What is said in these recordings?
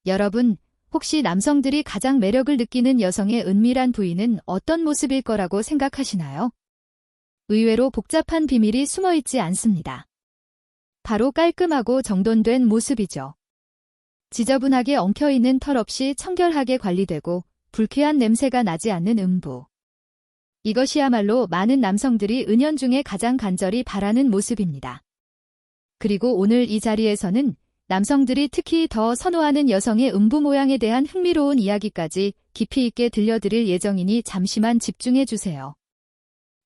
여러분, 혹시 남성들이 가장 매력을 느끼는 여성의 은밀한 부위는 어떤 모습일 거라고 생각하시나요? 의외로 복잡한 비밀이 숨어 있지 않습니다. 바로 깔끔하고 정돈된 모습이죠. 지저분하게 엉켜있는 털 없이 청결하게 관리되고 불쾌한 냄새가 나지 않는 음부. 이것이야말로 많은 남성들이 은연중에 가장 간절히 바라는 모습입니다. 그리고 오늘 이 자리에서는 남성들이 특히 더 선호하는 여성의 음부 모양에 대한 흥미로운 이야기까지 깊이 있게 들려드릴 예정이니 잠시만 집중해주세요.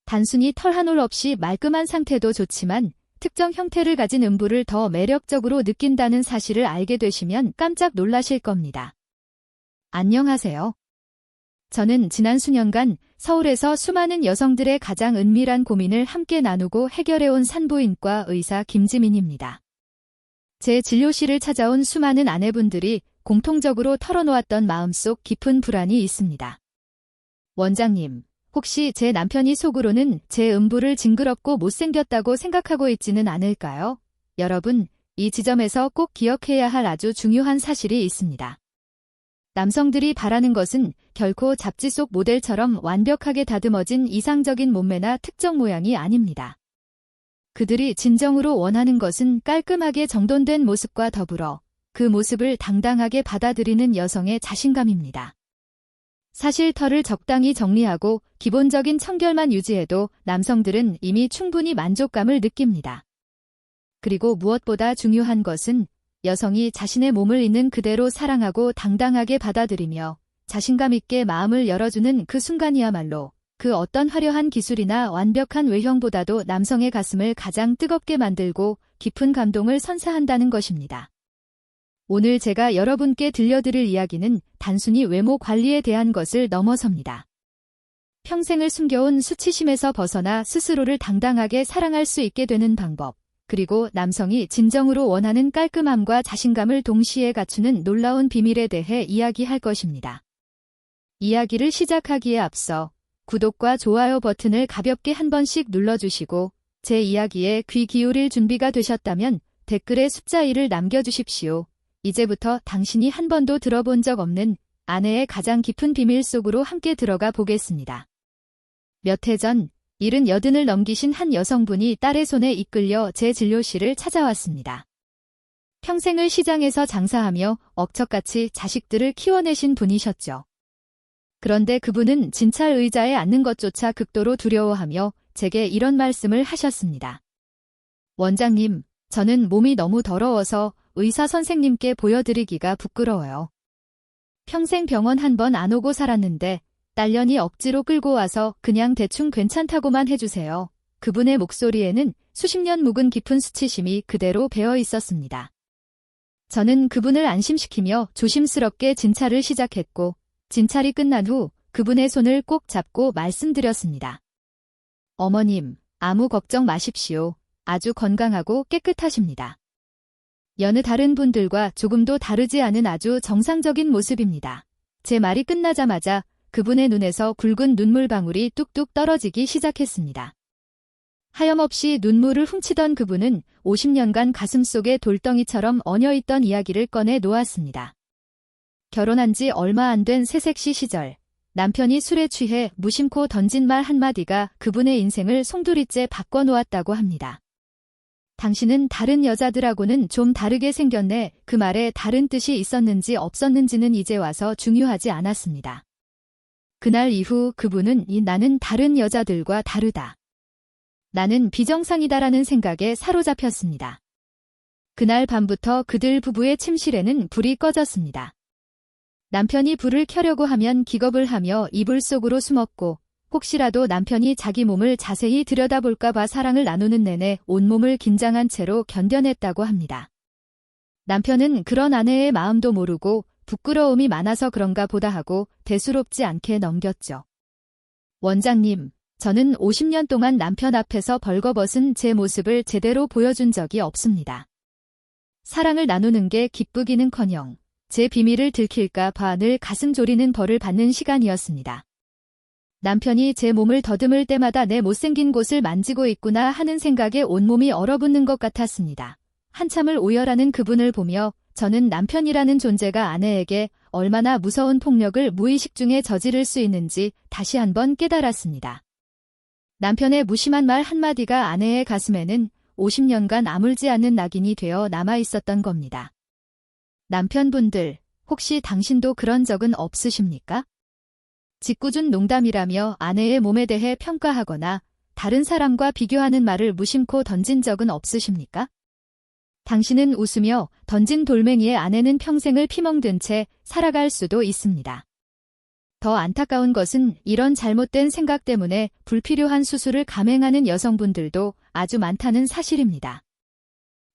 단순히 털 한 올 없이 말끔한 상태도 좋지만 특정 형태를 가진 음부를 더 매력적으로 느낀다는 사실을 알게 되시면 깜짝 놀라실 겁니다. 안녕하세요. 저는 지난 수년간 서울에서 수많은 여성들의 가장 은밀한 고민을 함께 나누고 해결해온 산부인과 의사 김지민입니다. 제 진료실을 찾아온 수많은 아내분들이 공통적으로 털어놓았던 마음속 깊은 불안이 있습니다. 원장님, 혹시 제 남편이 속으로는 제 음부를 징그럽고 못생겼다고 생각하고 있지는 않을까요? 여러분, 이 지점에서 꼭 기억해야 할 아주 중요한 사실이 있습니다. 남성들이 바라는 것은 결코 잡지 속 모델처럼 완벽하게 다듬어진 이상적인 몸매나 특정 모양이 아닙니다. 그들이 진정으로 원하는 것은 깔끔하게 정돈된 모습과 더불어 그 모습을 당당하게 받아들이는 여성의 자신감입니다. 사실 털을 적당히 정리하고 기본적인 청결만 유지해도 남성들은 이미 충분히 만족감을 느낍니다. 그리고 무엇보다 중요한 것은 여성이 자신의 몸을 있는 그대로 사랑하고 당당하게 받아들이며 자신감 있게 마음을 열어주는 그 순간이야말로 그 어떤 화려한 기술이나 완벽한 외형보다도 남성의 가슴을 가장 뜨겁게 만들고 깊은 감동을 선사한다는 것입니다. 오늘 제가 여러분께 들려드릴 이야기는 단순히 외모 관리에 대한 것을 넘어섭니다. 평생을 숨겨온 수치심에서 벗어나 스스로를 당당하게 사랑할 수 있게 되는 방법, 그리고 남성이 진정으로 원하는 깔끔함과 자신감을 동시에 갖추는 놀라운 비밀에 대해 이야기할 것입니다. 이야기를 시작하기에 앞서 구독과 좋아요 버튼을 가볍게 한 번씩 눌러주시고 제 이야기에 귀 기울일 준비가 되셨다면 댓글에 숫자 1을 남겨주십시오. 이제부터 당신이 한 번도 들어본 적 없는 아내의 가장 깊은 비밀 속으로 함께 들어가 보겠습니다. 몇 해 전 70을 넘기신 한 여성분이 딸의 손에 이끌려 제 진료실을 찾아왔습니다. 평생을 시장에서 장사하며 억척같이 자식들을 키워내신 분이셨죠. 그런데 그분은 진찰 의자에 앉는 것조차 극도로 두려워하며 제게 이런 말씀을 하셨습니다. 원장님, 저는 몸이 너무 더러워서 의사 선생님께 보여드리기가 부끄러워요. 평생 병원 한 번 안 오고 살았는데 딸년이 억지로 끌고 와서 그냥 대충 괜찮다고만 해주세요. 그분의 목소리에는 수십 년 묵은 깊은 수치심이 그대로 배어 있었습니다. 저는 그분을 안심시키며 조심스럽게 진찰을 시작했고 진찰이 끝난 후 그분의 손을 꼭 잡고 말씀드렸습니다. 어머님, 아무 걱정 마십시오. 아주 건강하고 깨끗하십니다. 여느 다른 분들과 조금도 다르지 않은 아주 정상적인 모습입니다. 제 말이 끝나자마자 그분의 눈에서 굵은 눈물방울이 뚝뚝 떨어지기 시작했습니다. 하염없이 눈물을 훔치던 그분은 50년간 가슴속에 돌덩이처럼 얹어있던 이야기를 꺼내 놓았습니다. 결혼한 지 얼마 안 된 새색시 시절, 남편이 술에 취해 무심코 던진 말 한마디가 그분의 인생을 송두리째 바꿔놓았다고 합니다. 당신은 다른 여자들하고는 좀 다르게 생겼네. 그 말에 다른 뜻이 있었는지 없었는지는 이제 와서 중요하지 않았습니다. 그날 이후 그분은 나는 다른 여자들과 다르다. 나는 비정상이다라는 생각에 사로잡혔습니다. 그날 밤부터 그들 부부의 침실에는 불이 꺼졌습니다. 남편이 불을 켜려고 하면 기겁을 하며 이불 속으로 숨었고 혹시라도 남편이 자기 몸을 자세히 들여다볼까 봐 사랑을 나누는 내내 온몸을 긴장한 채로 견뎌냈다고 합니다. 남편은 그런 아내의 마음도 모르고 부끄러움이 많아서 그런가 보다 하고 대수롭지 않게 넘겼죠. 원장님, 저는 50년 동안 남편 앞에서 벌거벗은 제 모습을 제대로 보여준 적이 없습니다. 사랑을 나누는 게 기쁘기는커녕 제 비밀을 들킬까 봐 늘 가슴 졸이는 벌을 받는 시간이었습니다. 남편이 제 몸을 더듬을 때마다 내 못생긴 곳을 만지고 있구나 하는 생각에 온몸이 얼어붙는 것 같았습니다. 한참을 오열하는 그분을 보며 저는 남편이라는 존재가 아내에게 얼마나 무서운 폭력을 무의식 중에 저지를 수 있는지 다시 한번 깨달았습니다. 남편의 무심한 말 한마디가 아내의 가슴에는 50년간 아물지 않는 낙인이 되어 남아 있었던 겁니다. 남편분들, 혹시 당신도 그런 적은 없으십니까? 짓궂은 농담이라며 아내의 몸에 대해 평가하거나 다른 사람과 비교하는 말을 무심코 던진 적은 없으십니까? 당신은 웃으며 던진 돌멩이의 아내는 평생을 피멍든 채 살아갈 수도 있습니다. 더 안타까운 것은 이런 잘못된 생각 때문에 불필요한 수술을 감행하는 여성분들도 아주 많다는 사실입니다.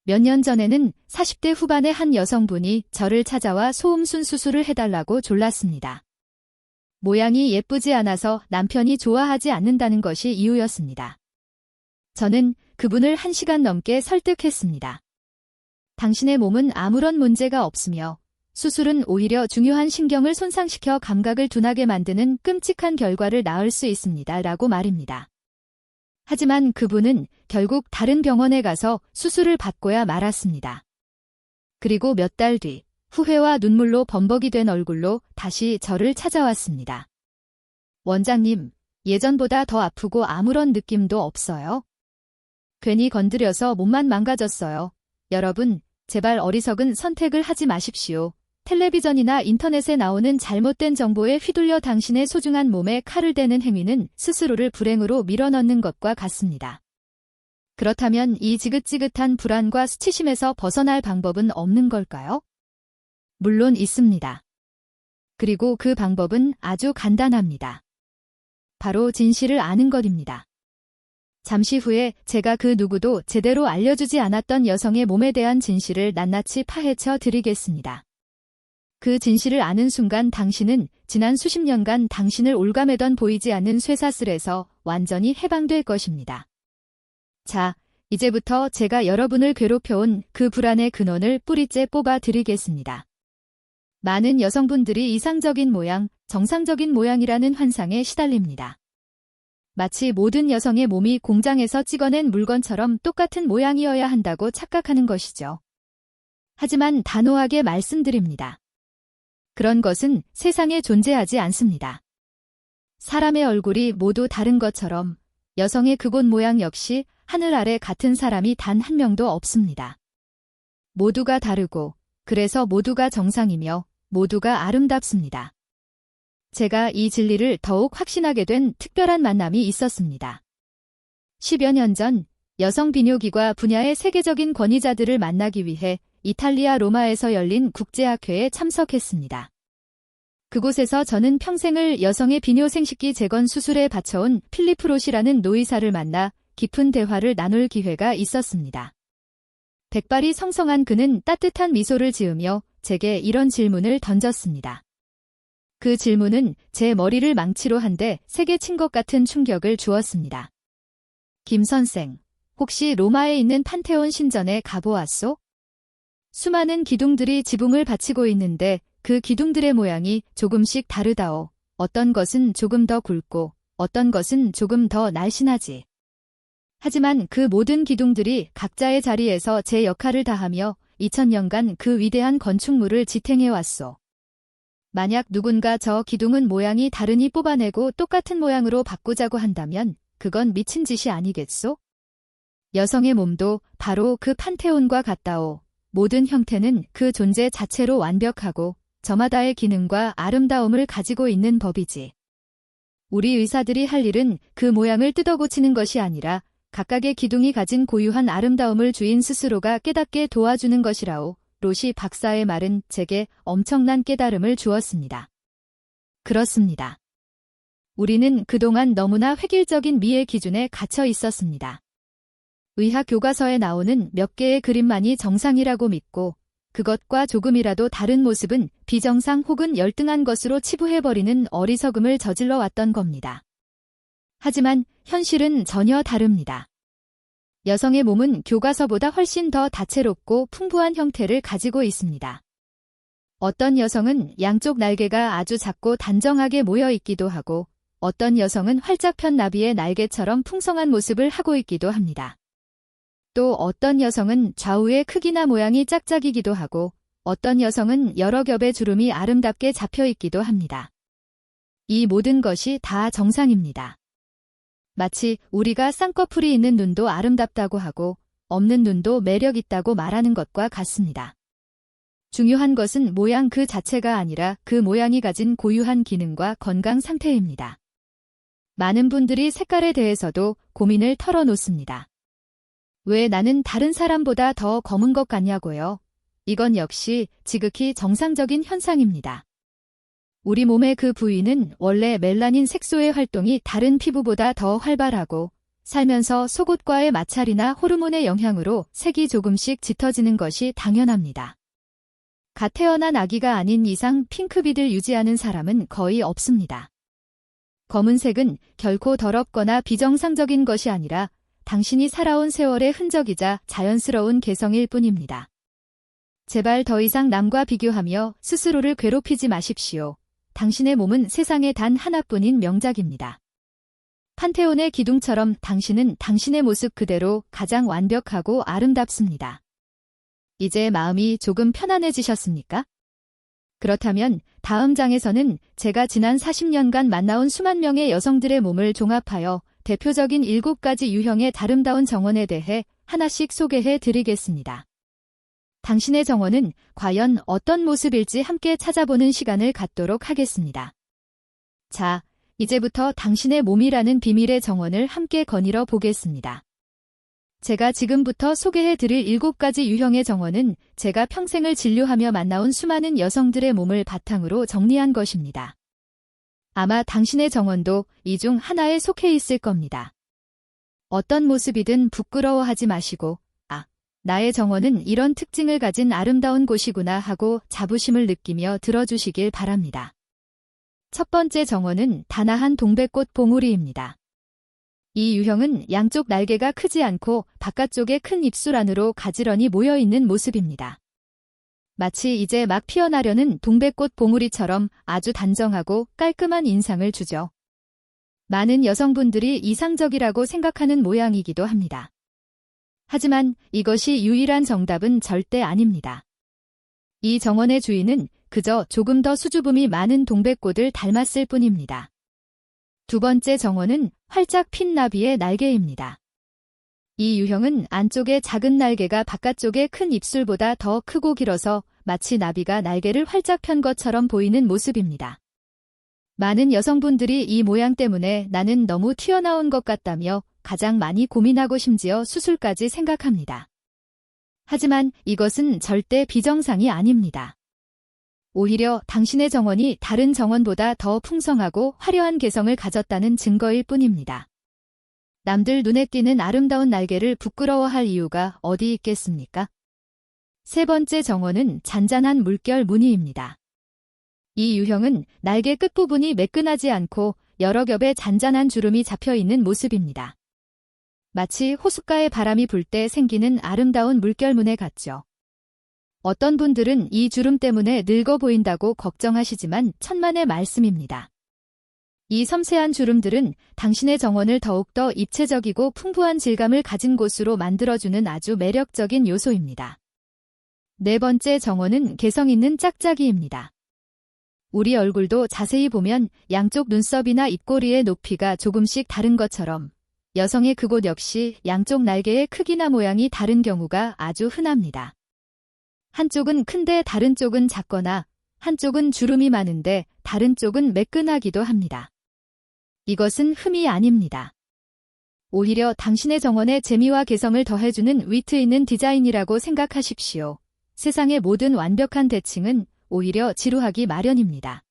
몇 년 전에는 40대 후반의 한 여성분이 저를 찾아와 소음순 수술을 해달라고 졸랐습니다. 모양이 예쁘지 않아서 남편이 좋아하지 않는다는 것이 이유였습니다. 저는 그분을 1시간 넘게 설득했습니다. 당신의 몸은 아무런 문제가 없으며 수술은 오히려 중요한 신경을 손상시켜 감각을 둔하게 만드는 끔찍한 결과를 낳을 수 있습니다. 라고 말입니다. 하지만 그분은 결국 다른 병원에 가서 수술을 받고야 말았습니다. 그리고 몇 달 뒤 후회와 눈물로 범벅이 된 얼굴로 다시 저를 찾아왔습니다. 원장님, 예전보다 더 아프고 아무런 느낌도 없어요. 괜히 건드려서 몸만 망가졌어요. 여러분, 제발 어리석은 선택을 하지 마십시오. 텔레비전이나 인터넷에 나오는 잘못된 정보에 휘둘려 당신의 소중한 몸에 칼을 대는 행위는 스스로를 불행으로 밀어넣는 것과 같습니다. 그렇다면 이 지긋지긋한 불안과 수치심에서 벗어날 방법은 없는 걸까요? 물론 있습니다. 그리고 그 방법은 아주 간단합니다. 바로 진실을 아는 것입니다. 잠시 후에 제가 그 누구도 제대로 알려주지 않았던 여성의 몸에 대한 진실을 낱낱이 파헤쳐 드리겠습니다. 그 진실을 아는 순간 당신은 지난 수십 년간 당신을 올가매던 보이지 않는 쇠사슬에서 완전히 해방될 것입니다. 자, 이제부터 제가 여러분을 괴롭혀온 그 불안의 근원을 뿌리째 뽑아 드리겠습니다. 많은 여성분들이 이상적인 모양, 정상적인 모양이라는 환상에 시달립니다. 마치 모든 여성의 몸이 공장에서 찍어낸 물건처럼 똑같은 모양이어야 한다고 착각하는 것이죠. 하지만 단호하게 말씀드립니다. 그런 것은 세상에 존재하지 않습니다. 사람의 얼굴이 모두 다른 것처럼 여성의 그곳 모양 역시 하늘 아래 같은 사람이 단 한 명도 없습니다. 모두가 다르고 그래서 모두가 정상이며 모두가 아름답습니다. 제가 이 진리를 더욱 확신하게 된 특별한 만남이 있었습니다. 10여 년 전 여성 비뇨기과 분야의 세계적인 권위자들을 만나기 위해 이탈리아 로마에서 열린 국제학회에 참석했습니다. 그곳에서 저는 평생을 여성의 비뇨 생식기 재건 수술에 바쳐온 필리프 로시라는 노의사를 만나 깊은 대화를 나눌 기회가 있었습니다. 백발이 성성한 그는 따뜻한 미소를 지으며 제게 이런 질문을 던졌습니다. 그 질문은 제 머리를 망치로 한 대 세게 친 것 같은 충격을 주었습니다. 김 선생, 혹시 로마에 있는 판테온 신전에 가보았소? 수많은 기둥들이 지붕을 받치고 있는데 그 기둥들의 모양이 조금씩 다르다오. 어떤 것은 조금 더 굵고 어떤 것은 조금 더 날씬하지. 하지만 그 모든 기둥들이 각자의 자리에서 제 역할을 다하며 2000년간 그 위대한 건축물을 지탱해왔소. 만약 누군가 저 기둥은 모양이 다르니 뽑아내고 똑같은 모양으로 바꾸자고 한다면 그건 미친 짓이 아니겠소? 여성의 몸도 바로 그 판테온과 같다오. 모든 형태는 그 존재 자체로 완벽하고 저마다의 기능과 아름다움을 가지고 있는 법이지. 우리 의사들이 할 일은 그 모양을 뜯어고치는 것이 아니라 각각의 기둥이 가진 고유한 아름다움을 주인 스스로가 깨닫게 도와주는 것이라오. 로시 박사의 말은 제게 엄청난 깨달음을 주었습니다. 그렇습니다. 우리는 그동안 너무나 획일적인 미의 기준에 갇혀 있었습니다. 의학 교과서에 나오는 몇 개의 그림만이 정상이라고 믿고 그것과 조금이라도 다른 모습은 비정상 혹은 열등한 것으로 치부해버리는 어리석음을 저질러 왔던 겁니다. 하지만 현실은 전혀 다릅니다. 여성의 몸은 교과서보다 훨씬 더 다채롭고 풍부한 형태를 가지고 있습니다. 어떤 여성은 양쪽 날개가 아주 작고 단정하게 모여 있기도 하고 어떤 여성은 활짝 편 나비의 날개처럼 풍성한 모습을 하고 있기도 합니다. 또 어떤 여성은 좌우의 크기나 모양이 짝짝이기도 하고 어떤 여성은 여러 겹의 주름이 아름답게 잡혀 있기도 합니다. 이 모든 것이 다 정상입니다. 마치 우리가 쌍꺼풀이 있는 눈도 아름답다고 하고 없는 눈도 매력 있다고 말하는 것과 같습니다. 중요한 것은 모양 그 자체가 아니라 그 모양이 가진 고유한 기능과 건강 상태입니다. 많은 분들이 색깔에 대해서도 고민을 털어놓습니다. 왜 나는 다른 사람보다 더 검은 것 같냐고요? 이건 역시 지극히 정상적인 현상입니다. 우리 몸의 그 부위는 원래 멜라닌 색소의 활동이 다른 피부보다 더 활발하고 살면서 속옷과의 마찰이나 호르몬의 영향으로 색이 조금씩 짙어지는 것이 당연합니다. 갓 태어난 아기가 아닌 이상 핑크빛을 유지하는 사람은 거의 없습니다. 검은색은 결코 더럽거나 비정상적인 것이 아니라 당신이 살아온 세월의 흔적이자 자연스러운 개성일 뿐입니다. 제발 더 이상 남과 비교하며 스스로를 괴롭히지 마십시오. 당신의 몸은 세상에 단 하나뿐인 명작입니다. 판테온의 기둥처럼 당신은 당신의 모습 그대로 가장 완벽하고 아름답습니다. 이제 마음이 조금 편안해지셨습니까? 그렇다면 다음 장에서는 제가 지난 40년간 만나온 수만 명의 여성들의 몸을 종합하여 대표적인 7가지 유형의 아름다운 정원에 대해 하나씩 소개해 드리겠습니다. 당신의 정원은 과연 어떤 모습일지 함께 찾아보는 시간을 갖도록 하겠습니다. 자, 이제부터 당신의 몸이라는 비밀의 정원을 함께 거닐어 보겠습니다. 제가 지금부터 소개해 드릴 7가지 유형의 정원은 제가 평생을 진료하며 만나온 수많은 여성들의 몸을 바탕으로 정리한 것입니다. 아마 당신의 정원도 이 중 하나에 속해 있을 겁니다. 어떤 모습이든 부끄러워하지 마시고 나의 정원은 이런 특징을 가진 아름다운 곳이구나 하고 자부심을 느끼며 들어주시길 바랍니다. 첫 번째 정원은 다나한 동백꽃 봉우리입니다. 이 유형은 양쪽 날개가 크지 않고 바깥쪽에 큰 입술 안으로 가지런히 모여있는 모습입니다. 마치 이제 막 피어나려는 동백꽃 봉우리처럼 아주 단정하고 깔끔한 인상을 주죠. 많은 여성분들이 이상적이라고 생각하는 모양이기도 합니다. 하지만 이것이 유일한 정답은 절대 아닙니다. 이 정원의 주인은 그저 조금 더 수줍음이 많은 동백꽃을 닮았을 뿐입니다. 두 번째 정원은 활짝 핀 나비의 날개입니다. 이 유형은 안쪽에 작은 날개가 바깥쪽의 큰 입술보다 더 크고 길어서 마치 나비가 날개를 활짝 편 것처럼 보이는 모습입니다. 많은 여성분들이 이 모양 때문에 나는 너무 튀어나온 것 같다며 가장 많이 고민하고 심지어 수술까지 생각합니다. 하지만 이것은 절대 비정상이 아닙니다. 오히려 당신의 정원이 다른 정원보다 더 풍성하고 화려한 개성을 가졌다는 증거일 뿐입니다. 남들 눈에 띄는 아름다운 날개를 부끄러워할 이유가 어디 있겠습니까? 세 번째 정원은 잔잔한 물결 무늬입니다. 이 유형은 날개 끝부분이 매끈하지 않고 여러 겹의 잔잔한 주름이 잡혀있는 모습입니다. 마치 호숫가에 바람이 불 때 생기는 아름다운 물결무늬 같죠. 어떤 분들은 이 주름 때문에 늙어 보인다고 걱정하시지만 천만의 말씀입니다. 이 섬세한 주름들은 당신의 정원을 더욱더 입체적이고 풍부한 질감을 가진 곳으로 만들어주는 아주 매력적인 요소입니다. 네 번째 정원은 개성 있는 짝짝이입니다. 우리 얼굴도 자세히 보면 양쪽 눈썹이나 입꼬리의 높이가 조금씩 다른 것처럼 여성의 그곳 역시 양쪽 날개의 크기나 모양이 다른 경우가 아주 흔합니다. 한쪽은 큰데 다른 쪽은 작거나 한쪽은 주름이 많은데 다른 쪽은 매끈하기도 합니다. 이것은 흠이 아닙니다. 오히려 당신의 정원에 재미와 개성을 더해주는 위트 있는 디자인이라고 생각하십시오. 세상의 모든 완벽한 대칭은 오히려 지루하기 마련입니다.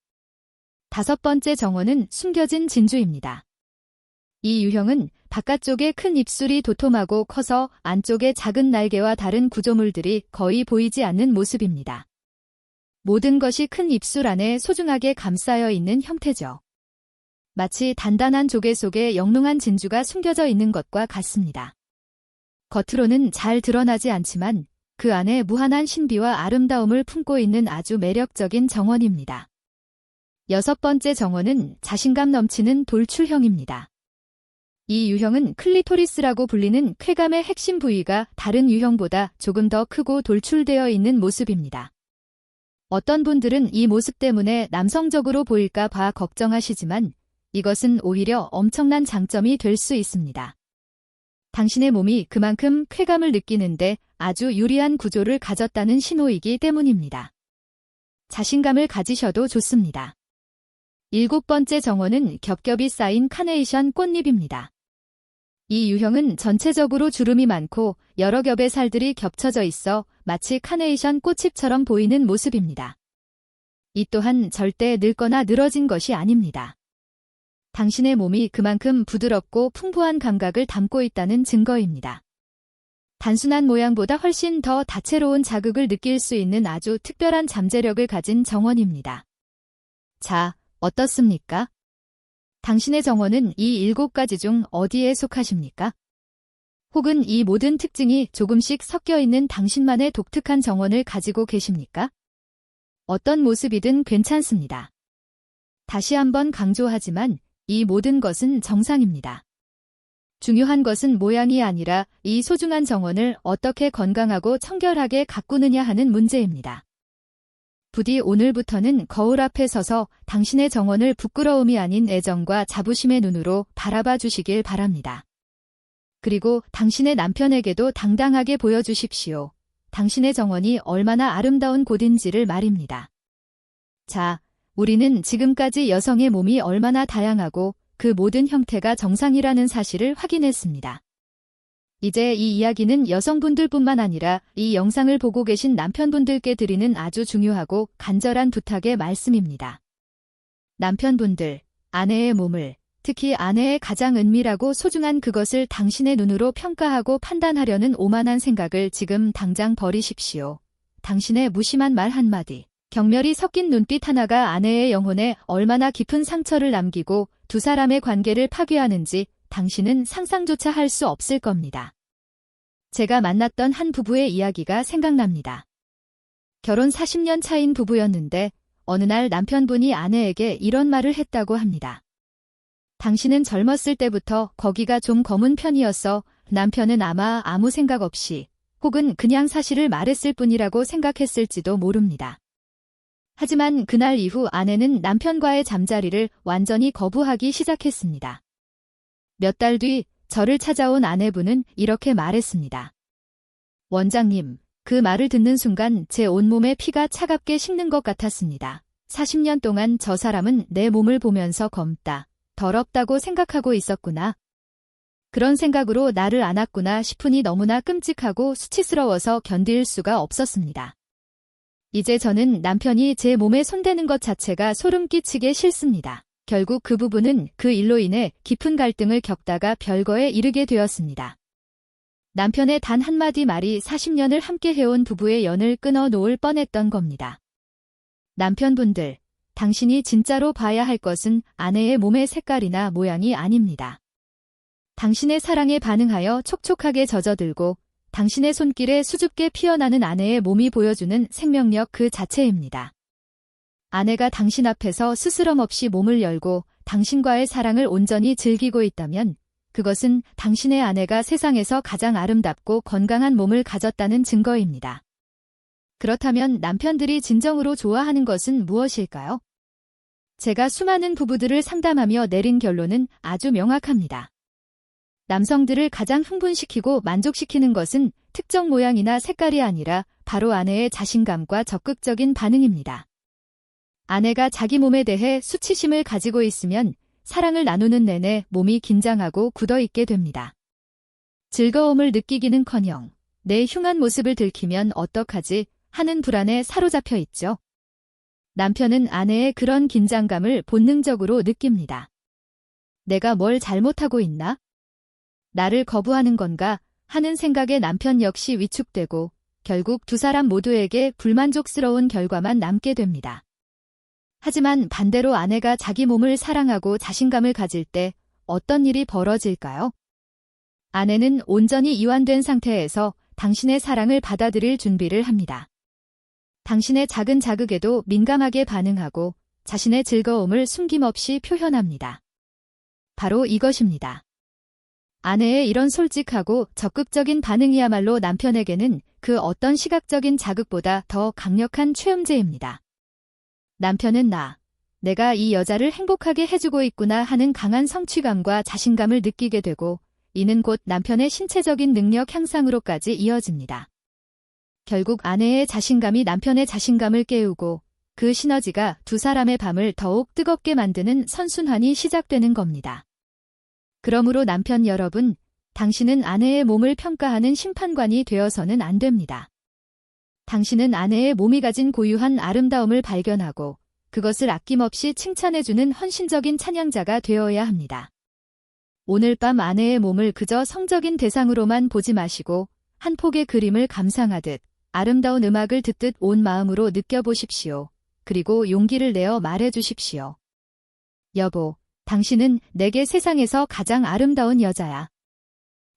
다섯 번째 정원은 숨겨진 진주입니다. 이 유형은 바깥쪽에 큰 입술이 도톰하고 커서 안쪽에 작은 날개와 다른 구조물들이 거의 보이지 않는 모습입니다. 모든 것이 큰 입술 안에 소중하게 감싸여 있는 형태죠. 마치 단단한 조개 속에 영롱한 진주가 숨겨져 있는 것과 같습니다. 겉으로는 잘 드러나지 않지만 그 안에 무한한 신비와 아름다움을 품고 있는 아주 매력적인 정원입니다. 여섯 번째 정원은 자신감 넘치는 돌출형입니다. 이 유형은 클리토리스라고 불리는 쾌감의 핵심 부위가 다른 유형보다 조금 더 크고 돌출되어 있는 모습입니다. 어떤 분들은 이 모습 때문에 남성적으로 보일까 봐 걱정하시지만 이것은 오히려 엄청난 장점이 될 수 있습니다. 당신의 몸이 그만큼 쾌감을 느끼는데 아주 유리한 구조를 가졌다는 신호이기 때문입니다. 자신감을 가지셔도 좋습니다. 7번째 정원은 겹겹이 쌓인 카네이션 꽃잎입니다. 이 유형은 전체적으로 주름이 많고 여러 겹의 살들이 겹쳐져 있어 마치 카네이션 꽃잎처럼 보이는 모습입니다. 이 또한 절대 늙거나 늘어진 것이 아닙니다. 당신의 몸이 그만큼 부드럽고 풍부한 감각을 담고 있다는 증거입니다. 단순한 모양보다 훨씬 더 다채로운 자극을 느낄 수 있는 아주 특별한 잠재력을 가진 정원입니다. 자, 어떻습니까? 당신의 정원은 이 7가지 중 어디에 속하십니까? 혹은 이 모든 특징이 조금씩 섞여 있는 당신만의 독특한 정원을 가지고 계십니까? 어떤 모습이든 괜찮습니다. 다시 한번 강조하지만 이 모든 것은 정상입니다. 중요한 것은 모양이 아니라 이 소중한 정원을 어떻게 건강하고 청결하게 가꾸느냐 하는 문제입니다. 부디 오늘부터는 거울 앞에 서서 당신의 정원을 부끄러움이 아닌 애정과 자부심의 눈으로 바라봐 주시길 바랍니다. 그리고 당신의 남편에게도 당당하게 보여주십시오. 당신의 정원이 얼마나 아름다운 곳인지를 말입니다. 자, 우리는 지금까지 여성의 몸이 얼마나 다양하고 그 모든 형태가 정상이라는 사실을 확인했습니다. 이제 이 이야기는 여성분들뿐만 아니라 이 영상을 보고 계신 남편분들께 드리는 아주 중요하고 간절한 부탁의 말씀입니다. 남편분들, 아내의 몸을, 특히 아내의 가장 은밀하고 소중한 그것을 당신의 눈으로 평가하고 판단하려는 오만한 생각을 지금 당장 버리십시오. 당신의 무심한 말 한마디, 경멸이 섞인 눈빛 하나가 아내의 영혼에 얼마나 깊은 상처를 남기고 두 사람의 관계를 파괴하는지 당신은 상상조차 할 수 없을 겁니다. 제가 만났던 한 부부의 이야기가 생각납니다. 결혼 40년 차인 부부였는데 어느 날 남편분이 아내에게 이런 말을 했다고 합니다. 당신은 젊었을 때부터 거기가 좀 검은 편이었어. 남편은 아마 아무 생각 없이 혹은 그냥 사실을 말했을 뿐이라고 생각했을지도 모릅니다. 하지만 그날 이후 아내는 남편과의 잠자리를 완전히 거부하기 시작했습니다. 몇 달 뒤 저를 찾아온 아내분은 이렇게 말했습니다. 원장님, 그 말을 듣는 순간 제 온몸에 피가 차갑게 식는 것 같았습니다. 40년 동안 저 사람은 내 몸을 보면서 검다, 더럽다고 생각하고 있었구나. 그런 생각으로 나를 안았구나 싶으니 너무나 끔찍하고 수치스러워서 견딜 수가 없었습니다. 이제 저는 남편이 제 몸에 손대는 것 자체가 소름 끼치게 싫습니다. 결국 그 부부는 그 일로 인해 깊은 갈등을 겪다가 별거에 이르게 되었습니다. 남편의 단 한마디 말이 40년을 함께 해온 부부의 연을 끊어 놓을 뻔했던 겁니다. 남편분들, 당신이 진짜로 봐야 할 것은 아내의 몸의 색깔이나 모양이 아닙니다. 당신의 사랑에 반응하여 촉촉하게 젖어들고 당신의 손길에 수줍게 피어나는 아내의 몸이 보여주는 생명력 그 자체입니다. 아내가 당신 앞에서 스스럼 없이 몸을 열고 당신과의 사랑을 온전히 즐기고 있다면 그것은 당신의 아내가 세상에서 가장 아름답고 건강한 몸을 가졌다는 증거입니다. 그렇다면 남편들이 진정으로 좋아하는 것은 무엇일까요? 제가 수많은 부부들을 상담하며 내린 결론은 아주 명확합니다. 남성들을 가장 흥분시키고 만족시키는 것은 특정 모양이나 색깔이 아니라 바로 아내의 자신감과 적극적인 반응입니다. 아내가 자기 몸에 대해 수치심을 가지고 있으면 사랑을 나누는 내내 몸이 긴장하고 굳어있게 됩니다. 즐거움을 느끼기는커녕 내 흉한 모습을 들키면 어떡하지 하는 불안에 사로잡혀 있죠. 남편은 아내의 그런 긴장감을 본능적으로 느낍니다. 내가 뭘 잘못하고 있나? 나를 거부하는 건가 하는 생각에 남편 역시 위축되고 결국 두 사람 모두에게 불만족스러운 결과만 남게 됩니다. 하지만 반대로 아내가 자기 몸을 사랑하고 자신감을 가질 때 어떤 일이 벌어질까요? 아내는 온전히 이완된 상태에서 당신의 사랑을 받아들일 준비를 합니다. 당신의 작은 자극에도 민감하게 반응하고 자신의 즐거움을 숨김없이 표현합니다. 바로 이것입니다. 아내의 이런 솔직하고 적극적인 반응이야말로 남편에게는 그 어떤 시각적인 자극보다 더 강력한 최음제입니다. 남편은 내가 이 여자를 행복하게 해주고 있구나 하는 강한 성취감과 자신감을 느끼게 되고, 이는 곧 남편의 신체적인 능력 향상으로까지 이어집니다. 결국 아내의 자신감이 남편의 자신감을 깨우고, 그 시너지가 두 사람의 밤을 더욱 뜨겁게 만드는 선순환이 시작되는 겁니다. 그러므로 남편 여러분, 당신은 아내의 몸을 평가하는 심판관이 되어서는 안 됩니다. 당신은 아내의 몸이 가진 고유한 아름다움을 발견하고 그것을 아낌없이 칭찬해주는 헌신적인 찬양자가 되어야 합니다. 오늘 밤 아내의 몸을 그저 성적인 대상으로만 보지 마시고 한 폭의 그림을 감상하듯 아름다운 음악을 듣듯 온 마음으로 느껴보십시오. 그리고 용기를 내어 말해주십시오. 여보, 당신은 내게 세상에서 가장 아름다운 여자야.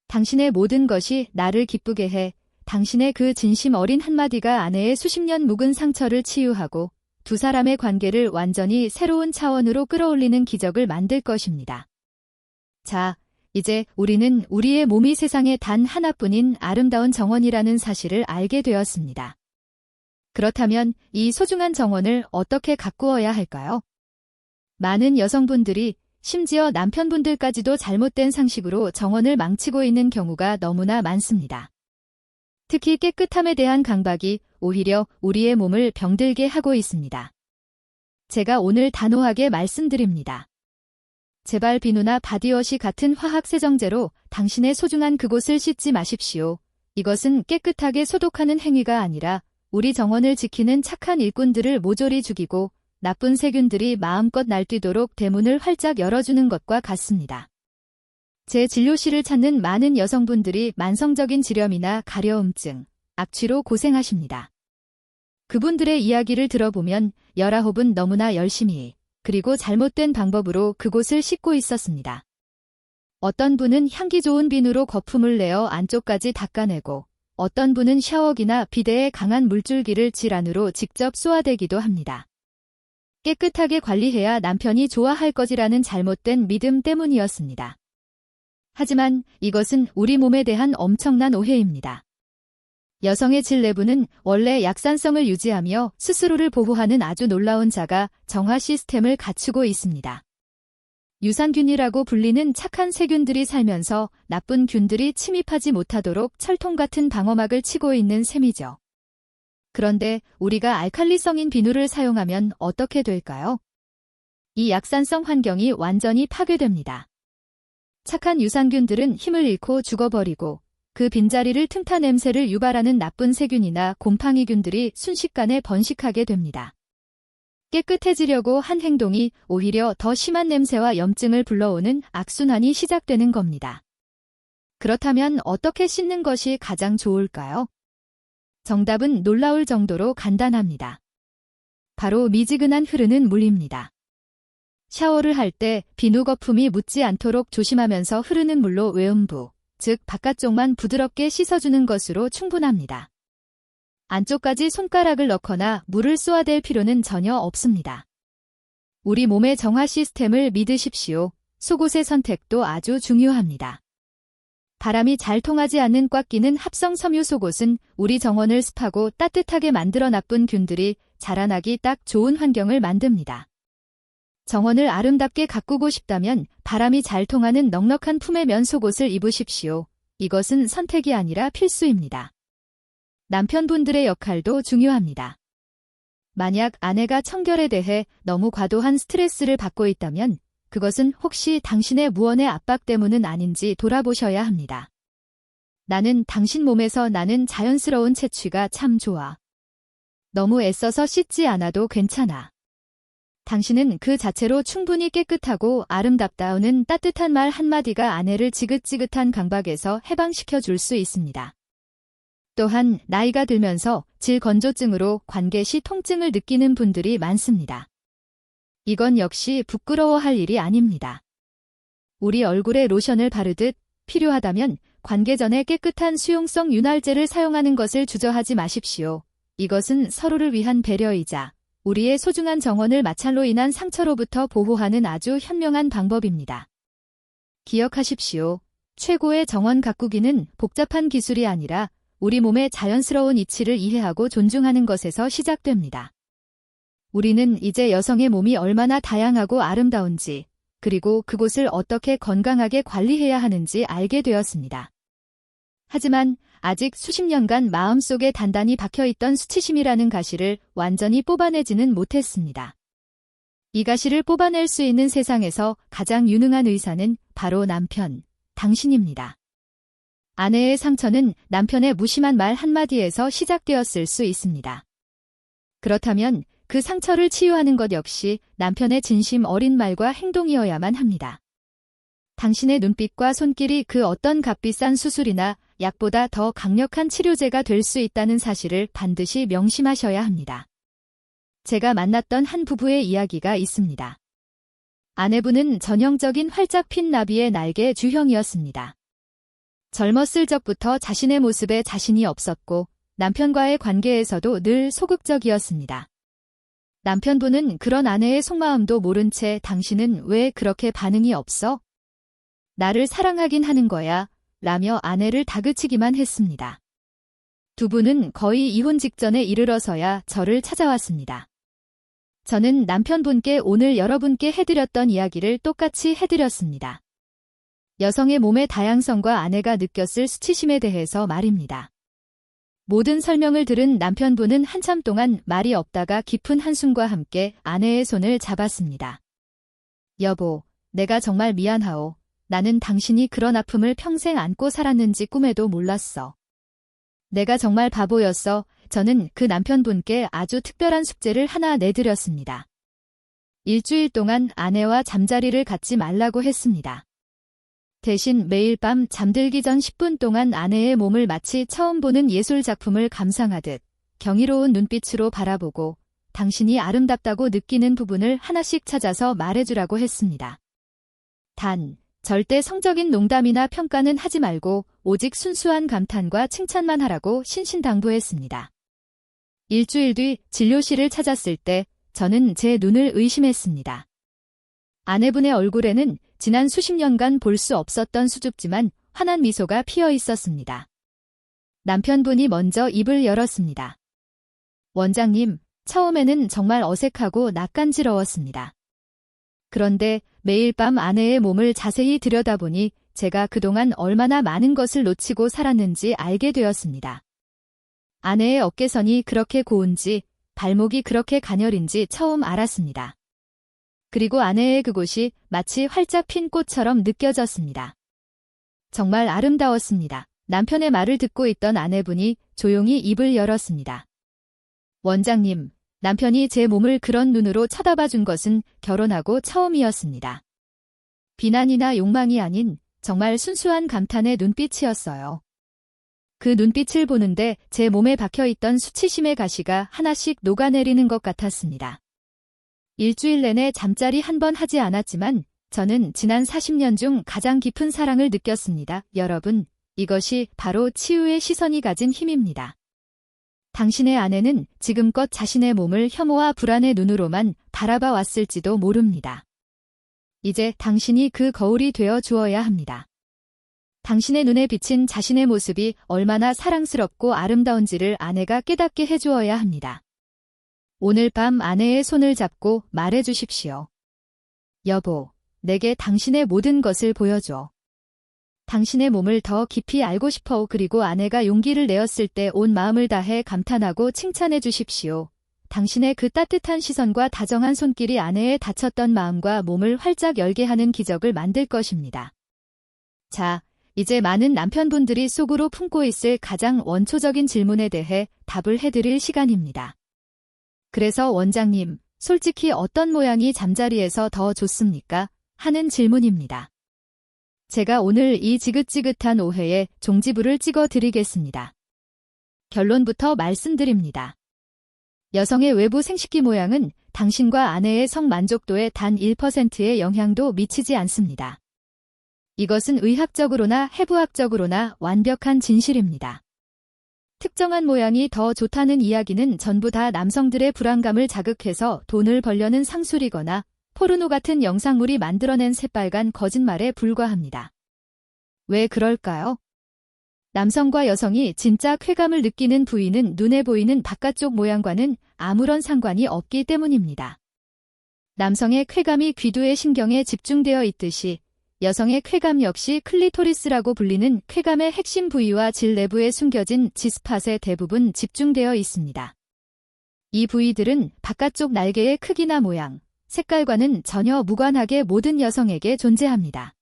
당신의 모든 것이 나를 기쁘게 해. 당신의 그 진심 어린 한마디가 아내의 수십 년 묵은 상처를 치유하고 두 사람의 관계를 완전히 새로운 차원으로 끌어올리는 기적을 만들 것입니다. 자, 이제 우리는 우리의 몸이 세상에 단 하나뿐인 아름다운 정원이라는 사실을 알게 되었습니다. 그렇다면 이 소중한 정원을 어떻게 가꾸어야 할까요? 많은 여성분들이 심지어 남편분들까지도 잘못된 상식으로 정원을 망치고 있는 경우가 너무나 많습니다. 특히 깨끗함에 대한 강박이 오히려 우리의 몸을 병들게 하고 있습니다. 제가 오늘 단호하게 말씀드립니다. 제발 비누나 바디워시 같은 화학 세정제로 당신의 소중한 그곳을 씻지 마십시오. 이것은 깨끗하게 소독하는 행위가 아니라 우리 정원을 지키는 착한 일꾼들을 모조리 죽이고 나쁜 세균들이 마음껏 날뛰도록 대문을 활짝 열어주는 것과 같습니다. 제 진료실을 찾는 많은 여성분들이 만성적인 지렴이나 가려움증, 악취로 고생하십니다. 그분들의 이야기를 들어보면 19은 너무나 열심히 그리고 잘못된 방법으로 그곳을 씻고 있었습니다. 어떤 분은 향기 좋은 비누로 거품을 내어 안쪽까지 닦아내고 어떤 분은 샤워기나 비데에 강한 물줄기를 질 안으로 직접 쏘아대기도 합니다. 깨끗하게 관리해야 남편이 좋아할 것이라는 잘못된 믿음 때문이었습니다. 하지만 이것은 우리 몸에 대한 엄청난 오해입니다. 여성의 질 내부는 원래 약산성을 유지하며 스스로를 보호하는 아주 놀라운 자가 정화 시스템을 갖추고 있습니다. 유산균이라고 불리는 착한 세균들이 살면서 나쁜 균들이 침입하지 못하도록 철통 같은 방어막을 치고 있는 셈이죠. 그런데 우리가 알칼리성인 비누를 사용하면 어떻게 될까요? 이 약산성 환경이 완전히 파괴됩니다. 착한 유산균들은 힘을 잃고 죽어버리고 그 빈자리를 틈타 냄새를 유발하는 나쁜 세균이나 곰팡이균들이 순식간에 번식하게 됩니다. 깨끗해지려고 한 행동이 오히려 더 심한 냄새와 염증을 불러오는 악순환이 시작되는 겁니다. 그렇다면 어떻게 씻는 것이 가장 좋을까요? 정답은 놀라울 정도로 간단합니다. 바로 미지근한 흐르는 물입니다. 샤워를 할 때 비누 거품이 묻지 않도록 조심하면서 흐르는 물로 외음부, 즉 바깥쪽만 부드럽게 씻어주는 것으로 충분합니다. 안쪽까지 손가락을 넣거나 물을 쏘아댈 필요는 전혀 없습니다. 우리 몸의 정화 시스템을 믿으십시오. 속옷의 선택도 아주 중요합니다. 바람이 잘 통하지 않는 꽉 끼는 합성 섬유 속옷은 우리 정원을 습하고 따뜻하게 만들어 나쁜 균들이 자라나기 딱 좋은 환경을 만듭니다. 정원을 아름답게 가꾸고 싶다면 바람이 잘 통하는 넉넉한 품의 면 속옷을 입으십시오. 이것은 선택이 아니라 필수입니다. 남편분들의 역할도 중요합니다. 만약 아내가 청결에 대해 너무 과도한 스트레스를 받고 있다면 그것은 혹시 당신의 무언의 압박 때문은 아닌지 돌아보셔야 합니다. 나는 당신 몸에서 나는 자연스러운 채취가 참 좋아. 너무 애써서 씻지 않아도 괜찮아. 당신은 그 자체로 충분히 깨끗하고 아름답다우는 따뜻한 말 한마디가 아내를 지긋지긋한 강박에서 해방시켜 줄 수 있습니다. 또한 나이가 들면서 질건조증으로 관계 시 통증을 느끼는 분들이 많습니다. 이건 역시 부끄러워할 일이 아닙니다. 우리 얼굴에 로션을 바르듯 필요하다면 관계 전에 깨끗한 수용성 윤활제를 사용하는 것을 주저하지 마십시오. 이것은 서로를 위한 배려이자 우리의 소중한 정원을 마찰로 인한 상처로부터 보호하는 아주 현명한 방법입니다. 기억하십시오. 최고의 정원 가꾸기는 복잡한 기술이 아니라 우리 몸의 자연스러운 이치를 이해하고 존중하는 것에서 시작됩니다. 우리는 이제 여성의 몸이 얼마나 다양하고 아름다운지, 그리고 그곳을 어떻게 건강하게 관리해야 하는지 알게 되었습니다. 하지만 아직 수십 년간 마음속에 단단히 박혀있던 수치심이라는 가시를 완전히 뽑아내지는 못했습니다. 이 가시를 뽑아낼 수 있는 세상에서 가장 유능한 의사는 바로 남편, 당신입니다. 아내의 상처는 남편의 무심한 말 한마디에서 시작되었을 수 있습니다. 그렇다면 그 상처를 치유하는 것 역시 남편의 진심 어린 말과 행동이어야만 합니다. 당신의 눈빛과 손길이 그 어떤 값비싼 수술이나 약보다 더 강력한 치료제가 될 수 있다는 사실을 반드시 명심하셔야 합니다. 제가 만났던 한 부부의 이야기가 있습니다. 아내분은 전형적인 활짝 핀 나비의 날개 주형이었습니다. 젊었을 적부터 자신의 모습에 자신이 없었고 남편과의 관계에서도 늘 소극적이었습니다. 남편분은 그런 아내의 속마음도 모른 채 당신은 왜 그렇게 반응이 없어? 나를 사랑하긴 하는 거야 라며 아내를 다그치기만 했습니다. 두 분은 거의 이혼 직전에 이르러서야 저를 찾아왔습니다. 저는 남편분께 오늘 여러분께 해드렸던 이야기를 똑같이 해드렸습니다. 여성의 몸의 다양성과 아내가 느꼈을 수치심에 대해서 말입니다. 모든 설명을 들은 남편분은 한참 동안 말이 없다가 깊은 한숨과 함께 아내의 손을 잡았습니다. 여보, 내가 정말 미안하오. 나는 당신이 그런 아픔을 평생 안고 살았는지 꿈에도 몰랐어. 내가 정말 바보였어. 저는 그 남편분께 아주 특별한 숙제를 하나 내드렸습니다. 일주일 동안 아내와 잠자리를 갖지 말라고 했습니다. 대신 매일 밤 잠들기 전 10분 동안 아내의 몸을 마치 처음 보는 예술 작품을 감상하듯 경이로운 눈빛으로 바라보고 당신이 아름답다고 느끼는 부분을 하나씩 찾아서 말해주라고 했습니다. 단, 절대 성적인 농담이나 평가는 하지 말고 오직 순수한 감탄과 칭찬만 하라고 신신당부했습니다. 일주일 뒤 진료실을 찾았을 때 저는 제 눈을 의심했습니다. 아내분의 얼굴에는 지난 수십 년간 볼 수 없었던 수줍지만 환한 미소가 피어 있었습니다. 남편분이 먼저 입을 열었습니다. 원장님, 처음에는 정말 어색하고 낯간지러웠습니다. 그런데 매일 밤 아내의 몸을 자세히 들여다보니 제가 그동안 얼마나 많은 것을 놓치고 살았는지 알게 되었습니다. 아내의 어깨선이 그렇게 고운지 발목이 그렇게 가녀린지 처음 알았습니다. 그리고 아내의 그곳이 마치 활짝 핀 꽃처럼 느껴졌습니다. 정말 아름다웠습니다. 남편의 말을 듣고 있던 아내분이 조용히 입을 열었습니다. 원장님, 남편이 제 몸을 그런 눈으로 쳐다봐 준 것은 결혼하고 처음이었습니다. 비난이나 욕망이 아닌 정말 순수한 감탄의 눈빛이었어요. 그 눈빛을 보는데 제 몸에 박혀있던 수치심의 가시가 하나씩 녹아내리는 것 같았습니다. 일주일 내내 잠자리 한 번 하지 않았지만 저는 지난 40년 중 가장 깊은 사랑을 느꼈습니다. 여러분, 이것이 바로 치유의 시선이 가진 힘입니다. 당신의 아내는 지금껏 자신의 몸을 혐오와 불안의 눈으로만 바라봐 왔을지도 모릅니다. 이제 당신이 그 거울이 되어 주어야 합니다. 당신의 눈에 비친 자신의 모습이 얼마나 사랑스럽고 아름다운지를 아내가 깨닫게 해주어야 합니다. 오늘 밤 아내의 손을 잡고 말해 주십시오. 여보, 내게 당신의 모든 것을 보여줘. 당신의 몸을 더 깊이 알고 싶어. 그리고 아내가 용기를 내었을 때 온 마음을 다해 감탄하고 칭찬해 주십시오. 당신의 그 따뜻한 시선과 다정한 손길이 아내의 다쳤던 마음과 몸을 활짝 열게 하는 기적을 만들 것입니다. 자, 이제 많은 남편분들이 속으로 품고 있을 가장 원초적인 질문에 대해 답을 해드릴 시간입니다. 그래서 원장님, 솔직히 어떤 모양이 잠자리에서 더 좋습니까? 하는 질문입니다. 제가 오늘 이 지긋지긋한 오해에 종지부를 찍어 드리겠습니다. 결론부터 말씀드립니다. 여성의 외부 생식기 모양은 당신과 아내의 성 만족도에 단 1%의 영향도 미치지 않습니다. 이것은 의학적으로나 해부학적으로나 완벽한 진실입니다. 특정한 모양이 더 좋다는 이야기는 전부 다 남성들의 불안감을 자극해서 돈을 벌려는 상술이거나 포르노 같은 영상물이 만들어낸 새빨간 거짓말에 불과합니다. 왜 그럴까요? 남성과 여성이 진짜 쾌감을 느끼는 부위는 눈에 보이는 바깥쪽 모양과는 아무런 상관이 없기 때문입니다. 남성의 쾌감이 귀두의 신경에 집중되어 있듯이 여성의 쾌감 역시 클리토리스라고 불리는 쾌감의 핵심 부위와 질 내부에 숨겨진 G스팟에 대부분 집중되어 있습니다. 이 부위들은 바깥쪽 날개의 크기나 모양, 색깔과는 전혀 무관하게 모든 여성에게 존재합니다.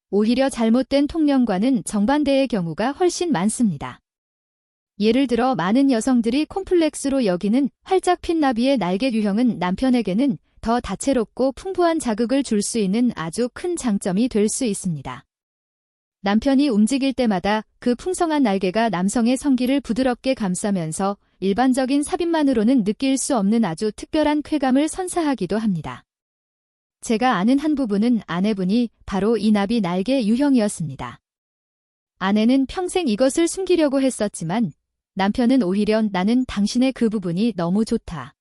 오히려 잘못된 통념과는 정반대의 경우가 훨씬 많습니다. 예를 들어 많은 여성들이 콤플렉스로 여기는 활짝 핀 나비의 날개 유형은 남편에게는 더 다채롭고 풍부한 자극을 줄 수 있는 아주 큰 장점이 될 수 있습니다. 남편이 움직일 때마다 그 풍성한 날개가 남성의 성기를 부드럽게 감싸면서 일반적인 삽입만으로는 느낄 수 없는 아주 특별한 쾌감을 선사하기도 합니다. 제가 아는 한 부부는 아내분이 바로 이 나비 날개 유형이었습니다. 아내는 평생 이것을 숨기려고 했었지만 남편은 오히려 나는 당신의 그 부분이 너무 좋다.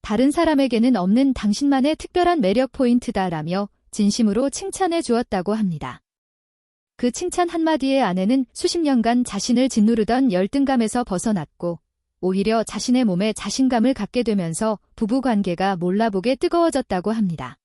다른 사람에게는 없는 당신만의 특별한 매력 포인트다라며 진심으로 칭찬해 주었다고 합니다. 그 칭찬 한마디에 아내는 수십 년간 자신을 짓누르던 열등감에서 벗어났고 오히려 자신의 몸에 자신감을 갖게 되면서 부부 관계가 몰라보게 뜨거워졌다고 합니다.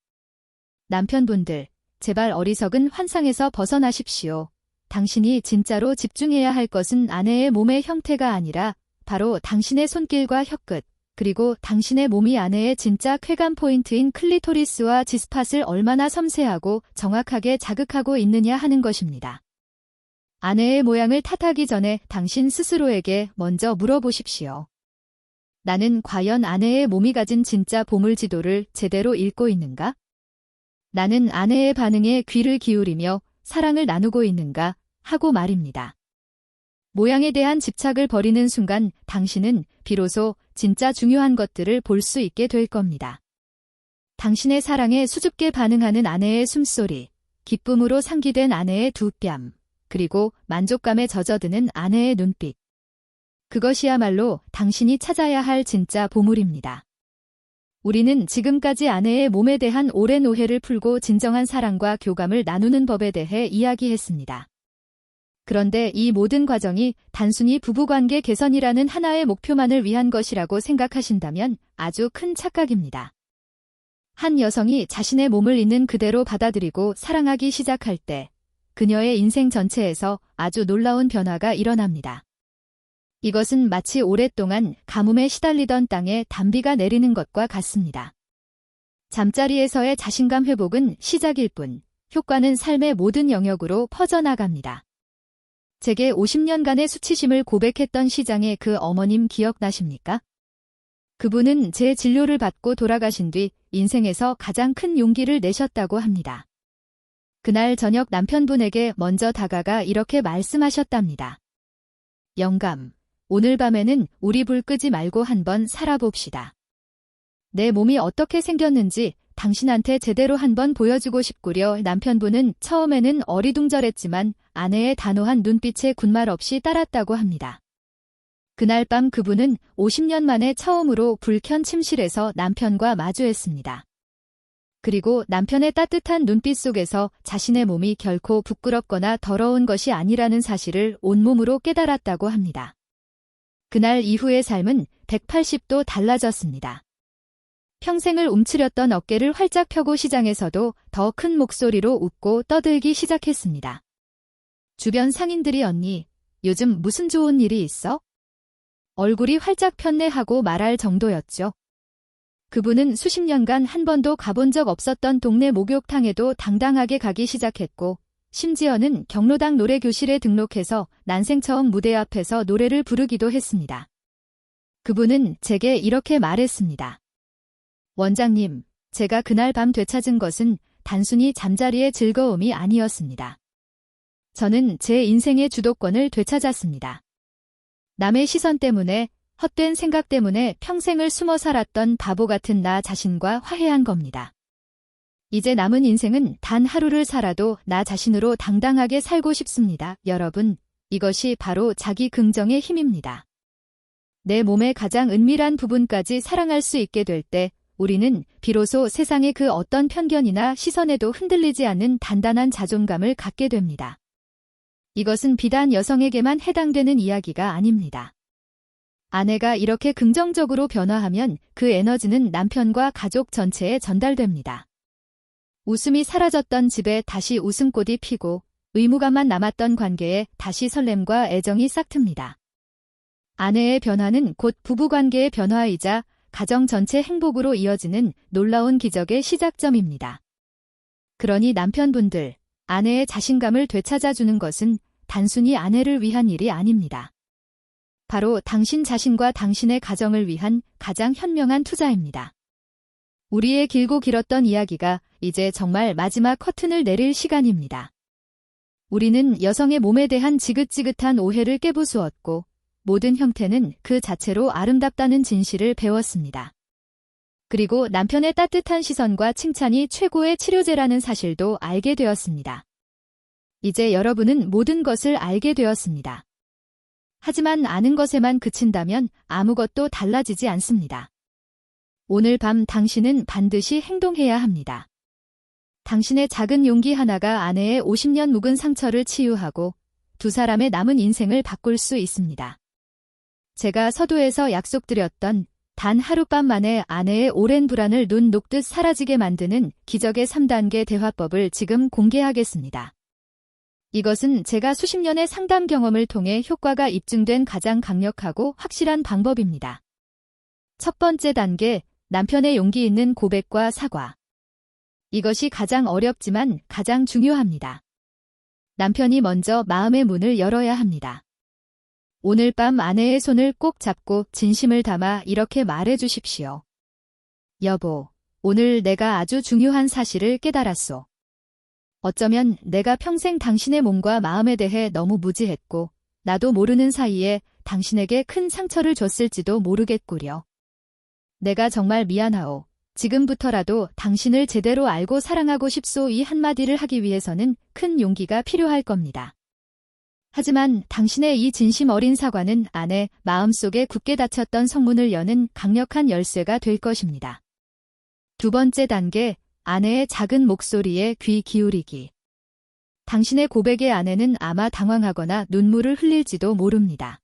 남편분들, 제발 어리석은 환상에서 벗어나십시오. 당신이 진짜로 집중해야 할 것은 아내의 몸의 형태가 아니라 바로 당신의 손길과 혀끝, 그리고 당신의 몸이 아내의 진짜 쾌감 포인트인 클리토리스와 G스팟을 얼마나 섬세하고 정확하게 자극하고 있느냐 하는 것입니다. 아내의 모양을 탓하기 전에 당신 스스로에게 먼저 물어보십시오. 나는 과연 아내의 몸이 가진 진짜 보물지도를 제대로 읽고 있는가? 나는 아내의 반응에 귀를 기울이며 사랑을 나누고 있는가? 하고 말입니다. 모양에 대한 집착을 버리는 순간 당신은 비로소 진짜 중요한 것들을 볼 수 있게 될 겁니다. 당신의 사랑에 수줍게 반응하는 아내의 숨소리, 기쁨으로 상기된 아내의 두 뺨, 그리고 만족감에 젖어드는 아내의 눈빛. 그것이야말로 당신이 찾아야 할 진짜 보물입니다. 우리는 지금까지 아내의 몸에 대한 오랜 오해를 풀고 진정한 사랑과 교감을 나누는 법에 대해 이야기했습니다. 그런데 이 모든 과정이 단순히 부부관계 개선이라는 하나의 목표만을 위한 것이라고 생각하신다면 아주 큰 착각입니다. 한 여성이 자신의 몸을 있는 그대로 받아들이고 사랑하기 시작할 때 그녀의 인생 전체에서 아주 놀라운 변화가 일어납니다. 이것은 마치 오랫동안 가뭄에 시달리던 땅에 단비가 내리는 것과 같습니다. 잠자리에서의 자신감 회복은 시작일 뿐, 효과는 삶의 모든 영역으로 퍼져나갑니다. 제게 50년간의 수치심을 고백했던 시장의 그 어머님 기억나십니까? 그분은 제 진료를 받고 돌아가신 뒤 인생에서 가장 큰 용기를 내셨다고 합니다. 그날 저녁 남편분에게 먼저 다가가 이렇게 말씀하셨답니다. 영감, 오늘 밤에는 우리 불 끄지 말고 한번 살아봅시다. 내 몸이 어떻게 생겼는지 당신한테 제대로 한번 보여주고 싶구려. 남편분은 처음에는 어리둥절했지만 아내의 단호한 눈빛에 군말 없이 따랐다고 합니다. 그날 밤 그분은 50년 만에 처음으로 불켠 침실에서 남편과 마주했습니다. 그리고 남편의 따뜻한 눈빛 속에서 자신의 몸이 결코 부끄럽거나 더러운 것이 아니라는 사실을 온몸으로 깨달았다고 합니다. 그날 이후의 삶은 180도 달라졌습니다. 평생을 움츠렸던 어깨를 활짝 펴고 시장에서도 더 큰 목소리로 웃고 떠들기 시작했습니다. 주변 상인들이 언니, 요즘 무슨 좋은 일이 있어? 얼굴이 활짝 폈네 하고 말할 정도였죠. 그분은 수십 년간 한 번도 가본 적 없었던 동네 목욕탕에도 당당하게 가기 시작했고 심지어는 경로당 노래교실에 등록해서 난생 처음 무대 앞에서 노래를 부르기도 했습니다. 그분은 제게 이렇게 말했습니다. 원장님, 제가 그날 밤 되찾은 것은 단순히 잠자리의 즐거움이 아니었습니다. 저는 제 인생의 주도권을 되찾았습니다. 남의 시선 때문에, 헛된 생각 때문에 평생을 숨어 살았던 바보 같은 나 자신과 화해한 겁니다. 이제 남은 인생은 단 하루를 살아도 나 자신으로 당당하게 살고 싶습니다. 여러분, 이것이 바로 자기 긍정의 힘입니다. 내 몸의 가장 은밀한 부분까지 사랑할 수 있게 될 때 우리는 비로소 세상의 그 어떤 편견이나 시선에도 흔들리지 않는 단단한 자존감을 갖게 됩니다. 이것은 비단 여성에게만 해당되는 이야기가 아닙니다. 아내가 이렇게 긍정적으로 변화하면 그 에너지는 남편과 가족 전체에 전달됩니다. 웃음이 사라졌던 집에 다시 웃음꽃이 피고 의무감만 남았던 관계에 다시 설렘과 애정이 싹틉니다. 아내의 변화는 곧 부부관계의 변화이자 가정 전체 행복으로 이어지는 놀라운 기적의 시작점입니다. 그러니 남편분들, 아내의 자신감을 되찾아주는 것은 단순히 아내를 위한 일이 아닙니다. 바로 당신 자신과 당신의 가정을 위한 가장 현명한 투자입니다. 우리의 길고 길었던 이야기가 이제 정말 마지막 커튼을 내릴 시간입니다. 우리는 여성의 몸에 대한 지긋지긋한 오해를 깨부수었고 모든 형태는 그 자체로 아름답다는 진실을 배웠습니다. 그리고 남편의 따뜻한 시선과 칭찬이 최고의 치료제라는 사실도 알게 되었습니다. 이제 여러분은 모든 것을 알게 되었습니다. 하지만 아는 것에만 그친다면 아무것도 달라지지 않습니다. 오늘 밤 당신은 반드시 행동해야 합니다. 당신의 작은 용기 하나가 아내의 50년 묵은 상처를 치유하고 두 사람의 남은 인생을 바꿀 수 있습니다. 제가 서두에서 약속드렸던 단 하룻밤 만에 아내의 오랜 불안을 눈 녹듯 사라지게 만드는 기적의 3단계 대화법을 지금 공개하겠습니다. 이것은 제가 수십 년의 상담 경험을 통해 효과가 입증된 가장 강력하고 확실한 방법입니다. 첫 번째 단계, 남편의 용기 있는 고백과 사과. 이것이 가장 어렵지만 가장 중요합니다. 남편이 먼저 마음의 문을 열어야 합니다. 오늘 밤 아내의 손을 꼭 잡고 진심을 담아 이렇게 말해 주십시오. 여보, 오늘 내가 아주 중요한 사실을 깨달았소. 어쩌면 내가 평생 당신의 몸과 마음에 대해 너무 무지했고 나도 모르는 사이에 당신에게 큰 상처를 줬을지도 모르겠구려. 내가 정말 미안하오. 지금부터라도 당신을 제대로 알고 사랑하고 싶소. 이 한마디를 하기 위해서는 큰 용기가 필요할 겁니다. 하지만 당신의 이 진심 어린 사과는 아내 마음속에 굳게 닫혔던 성문을 여는 강력한 열쇠가 될 것입니다. 두 번째 단계, 아내의 작은 목소리에 귀 기울이기. 당신의 고백에 아내는 아마 당황하거나 눈물을 흘릴지도 모릅니다.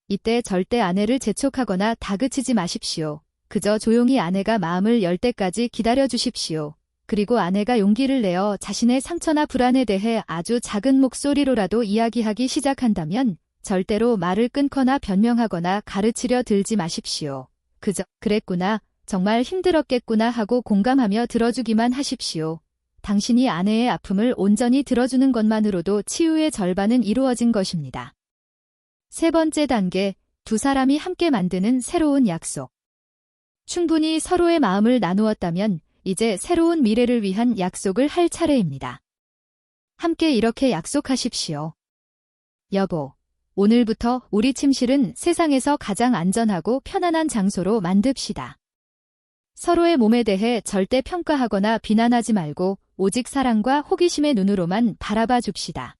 이때 절대 아내를 재촉하거나 다그치지 마십시오. 그저 조용히 아내가 마음을 열 때까지 기다려 주십시오. 그리고 아내가 용기를 내어 자신의 상처나 불안에 대해 아주 작은 목소리로라도 이야기하기 시작한다면 절대로 말을 끊거나 변명하거나 가르치려 들지 마십시오. 그저 그랬구나, 정말 힘들었겠구나 하고 공감하며 들어주기만 하십시오. 당신이 아내의 아픔을 온전히 들어주는 것만으로도 치유의 절반은 이루어진 것입니다. 세 번째 단계, 두 사람이 함께 만드는 새로운 약속. 충분히 서로의 마음을 나누었다면 이제 새로운 미래를 위한 약속을 할 차례입니다. 함께 이렇게 약속하십시오. 여보, 오늘부터 우리 침실은 세상에서 가장 안전하고 편안한 장소로 만듭시다. 서로의 몸에 대해 절대 평가하거나 비난하지 말고 오직 사랑과 호기심의 눈으로만 바라봐 줍시다.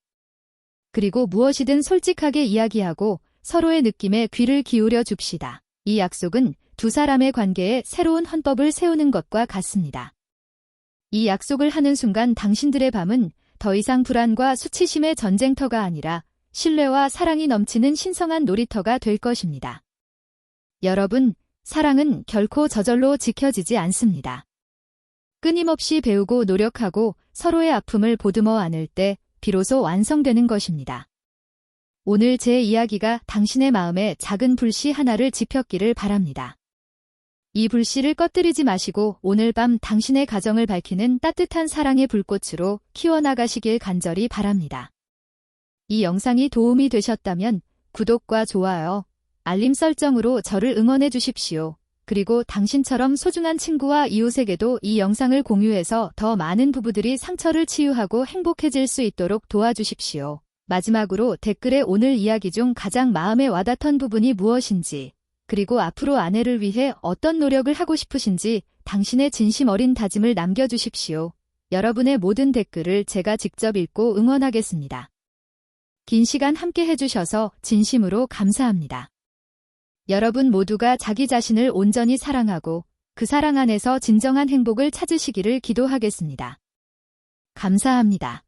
그리고 무엇이든 솔직하게 이야기하고 서로의 느낌에 귀를 기울여 줍시다. 이 약속은 두 사람의 관계에 새로운 헌법을 세우는 것과 같습니다. 이 약속을 하는 순간 당신들의 밤은 더 이상 불안과 수치심의 전쟁터가 아니라 신뢰와 사랑이 넘치는 신성한 놀이터가 될 것입니다. 여러분, 사랑은 결코 저절로 지켜지지 않습니다. 끊임없이 배우고 노력하고 서로의 아픔을 보듬어 안을 때 비로소 완성되는 것입니다. 오늘 제 이야기가 당신의 마음에 작은 불씨 하나를 지폈기를 바랍니다. 이 불씨를 꺼뜨리지 마시고 오늘 밤 당신의 가정을 밝히는 따뜻한 사랑의 불꽃으로 키워나가시길 간절히 바랍니다. 이 영상이 도움이 되셨다면 구독과 좋아요, 알림 설정으로 저를 응원해 주십시오. 그리고 당신처럼 소중한 친구와 이웃에게도 이 영상을 공유해서 더 많은 부부들이 상처를 치유하고 행복해질 수 있도록 도와주십시오. 마지막으로 댓글에 오늘 이야기 중 가장 마음에 와닿던 부분이 무엇인지, 그리고 앞으로 아내를 위해 어떤 노력을 하고 싶으신지 당신의 진심 어린 다짐을 남겨주십시오. 여러분의 모든 댓글을 제가 직접 읽고 응원하겠습니다. 긴 시간 함께 해주셔서 진심으로 감사합니다. 여러분 모두가 자기 자신을 온전히 사랑하고 그 사랑 안에서 진정한 행복을 찾으시기를 기도하겠습니다. 감사합니다.